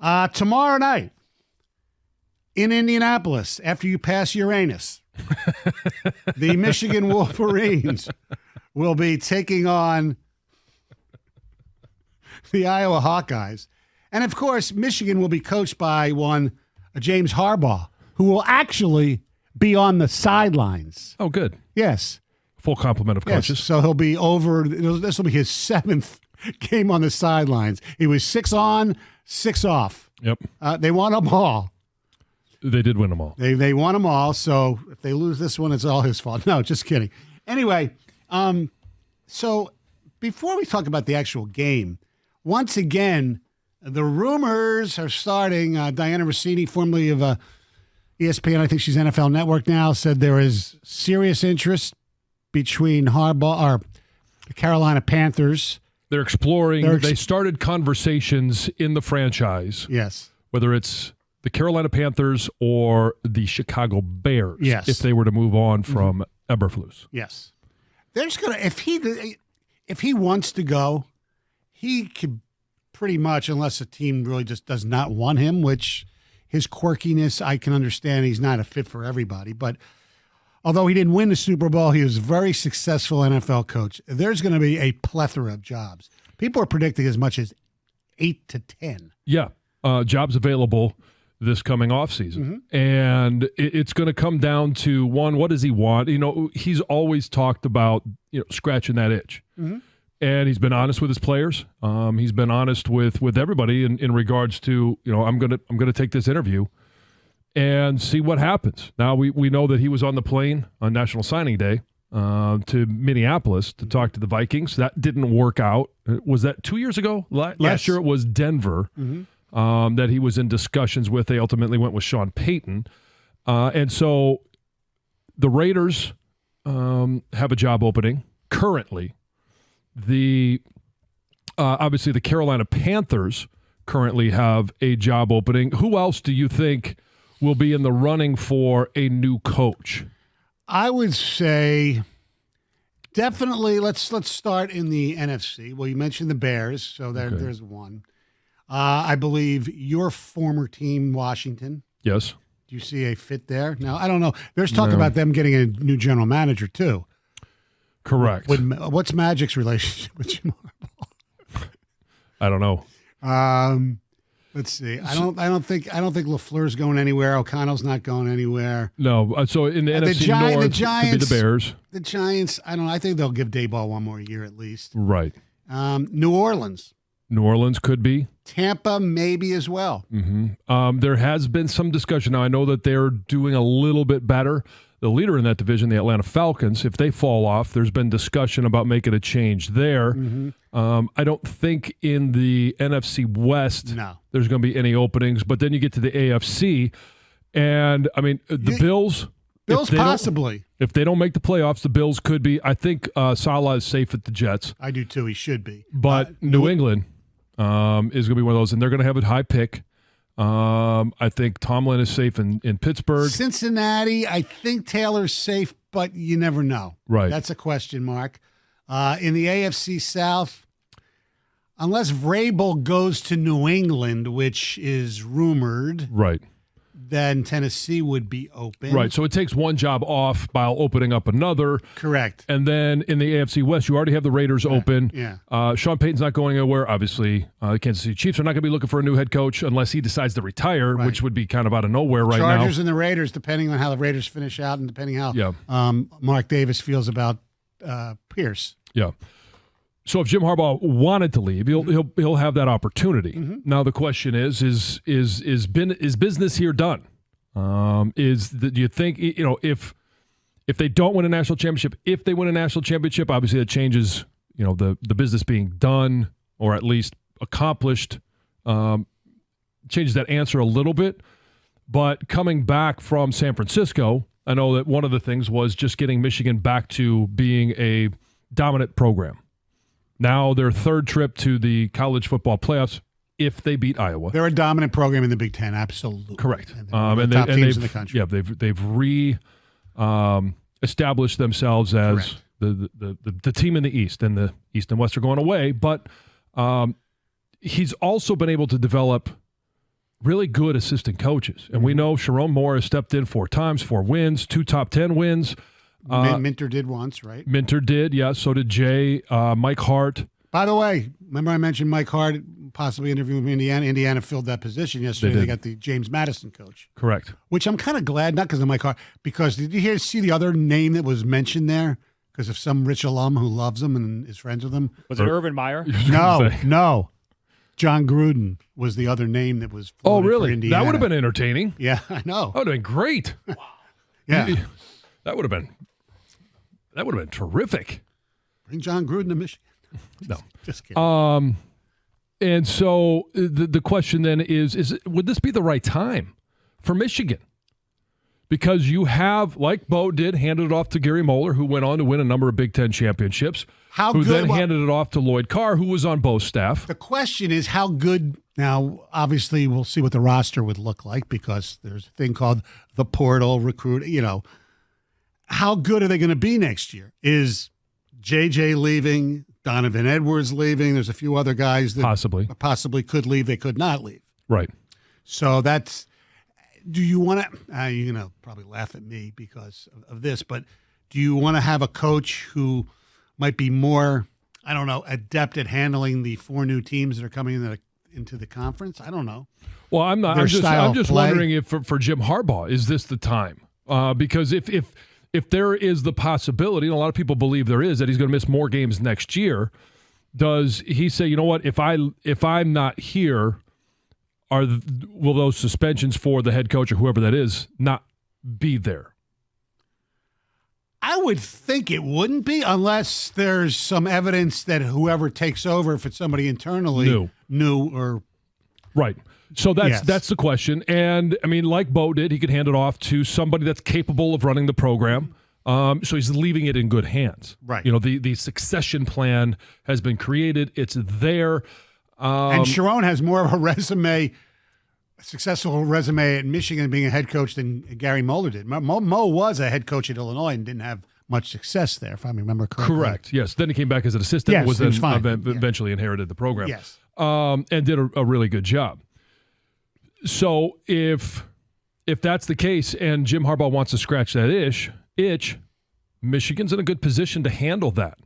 Tomorrow night in Indianapolis, after you pass Uranus, the Michigan Wolverines will be taking on the Iowa Hawkeyes. And, of course, Michigan will be coached by James Harbaugh, who will actually be on the sidelines. Oh, good. Yes. Full complement of coaches. Yes, so he'll be over. This will be his 7th game on the sidelines. He was 6 on, 6 off. Yep. They won them all. They did win them all. They won them all. So if they lose this one, it's all his fault. No, just kidding. Anyway, so before we talk about the actual game, once again, the rumors are starting. Diana Rossini, formerly of ESPN, I think she's NFL Network now, said there is serious interest between Harbaugh or the Carolina Panthers. They're exploring. They started conversations in the franchise. Yes. Whether it's the Carolina Panthers or the Chicago Bears. Yes. If they were to move on from Eberflus. Yes. They're just gonna if he wants to go, he could pretty much, unless a team really just does not want him, which his quirkiness I can understand. He's not a fit for everybody, but although he didn't win the Super Bowl, he was a very successful NFL coach. There's going to be a plethora of jobs. People are predicting as much as 8 to 10. Yeah, jobs available this coming offseason. And it's going to come down to, one, what does he want? You know, he's always talked about, scratching that itch. And he's been honest with his players. He's been honest with everybody in regards to, I'm gonna take this interview and see what happens. Now we know that he was on the plane on National Signing Day to Minneapolis to talk to the Vikings. That didn't work out. Was that 2 years ago? Last year it was Denver that he was in discussions with. They ultimately went with Sean Payton. And so the Raiders have a job opening currently. Obviously the Carolina Panthers currently have a job opening. Who else do you think will be in the running for a new coach? I would say definitely let's start in the NFC. Well, you mentioned the Bears, so there's one. I believe your former team, Washington. Yes. Do you see a fit there? Now, I don't know. There's talk about them getting a new general manager too. Correct. What's Magic's relationship with Jim Harbaugh? I don't know. Let's see. I don't think LaFleur's going anywhere. O'Connell's not going anywhere. No. So in the NFC North, the Giants, could be the Bears. The Giants. I don't know. I think they'll give Dayball one more year at least. Right. New Orleans. New Orleans could be. Tampa maybe as well. There has been some discussion. Now I know that they're doing a little bit better. The leader in that division, the Atlanta Falcons, if they fall off, there's been discussion about making a change there. I don't think in the NFC West there's going to be any openings, but then you get to the AFC, and, I mean, the Bills possibly. If they don't make the playoffs, the Bills could be. I think Salah is safe at the Jets. I do too. He should be. But New England is going to be one of those, and they're going to have a high pick. I think Tomlin is safe in Pittsburgh. Cincinnati, I think Taylor's safe, but you never know. Right. That's a question mark. In the AFC South, unless Vrabel goes to New England, which is rumored, right, then Tennessee would be open. Right, so it takes one job off while opening up another. Correct. And then in the AFC West, you already have the Raiders open. Yeah. Sean Payton's not going anywhere. Obviously, the Kansas City Chiefs are not going to be looking for a new head coach unless he decides to retire, which would be kind of out of nowhere now. Chargers and the Raiders, depending on how the Raiders finish out and depending how Mark Davis feels about Pierce. Yeah. So if Jim Harbaugh wanted to leave, he'll have that opportunity. Now the question is business here done? Do you think if they don't win a national championship, if they win a national championship, obviously that changes the business being done or at least accomplished, changes that answer a little bit. But coming back from San Francisco, I know that one of the things was just getting Michigan back to being a dominant program. Now their third trip to the college football playoffs, if they beat Iowa. They're a dominant program in the Big Ten, absolutely. Correct. And they're the top teams in the country. Yeah, they've established themselves as the team in the East, and the East and West are going away. But he's also been able to develop really good assistant coaches. And we know Sharon Moore has stepped in 4 times, 4 wins, 2 top 10 wins. Minter did once, right? Minter did, yeah. So did Jay. Mike Hart. By the way, remember I mentioned Mike Hart possibly interviewing with Indiana? Indiana filled that position yesterday. They got the James Madison coach. Correct. Which I'm kind of glad, not because of Mike Hart, because did you see the other name that was mentioned there? Because of some rich alum who loves him and is friends with him. Was it Urban Meyer? No. John Gruden was the other name that was floated really? for Indiana. That would have been entertaining. Yeah, I know. That would have been great. Yeah. That would have been terrific. Bring John Gruden to Michigan. No. Just kidding. And so the question then is would this be the right time for Michigan? Because you have, like Bo did, handed it off to Gary Moeller, who went on to win a number of Big Ten championships. Then handed it off to Lloyd Carr, who was on Bo's staff. The question is how good. Now, obviously, we'll see what the roster would look like because there's a thing called the portal recruit. How good are they going to be next year? Is JJ leaving? Donovan Edwards leaving? There's a few other guys that possibly could leave. They could not leave. Right. So that's. Do you want to? You're going to probably laugh at me because of this, but do you want to have a coach who might be more, I don't know, adept at handling the 4 new teams that are coming into the conference? I don't know. Well, I'm not. I'm just wondering if for Jim Harbaugh, is this the time? Because if there is the possibility, and a lot of people believe there is, that he's going to miss more games next year, does he say, you know what, if I'm not here, will those suspensions for the head coach or whoever that is not be there? I would think it wouldn't be unless there's some evidence that whoever takes over, if it's somebody internally new or right. So that's the question. And I mean, like Bo did, he could hand it off to somebody that's capable of running the program. So he's leaving it in good hands. Right. The succession plan has been created. It's there. And Sharon has more of a successful resume at Michigan being a head coach than Gary Moeller did. Mo was a head coach at Illinois and didn't have much success there, if I remember correctly. Correct, yes. Then he came back as an assistant and eventually inherited the program. Yes. And did a really good job. So if that's the case and Jim Harbaugh wants to scratch that itch, Michigan's in a good position to handle that.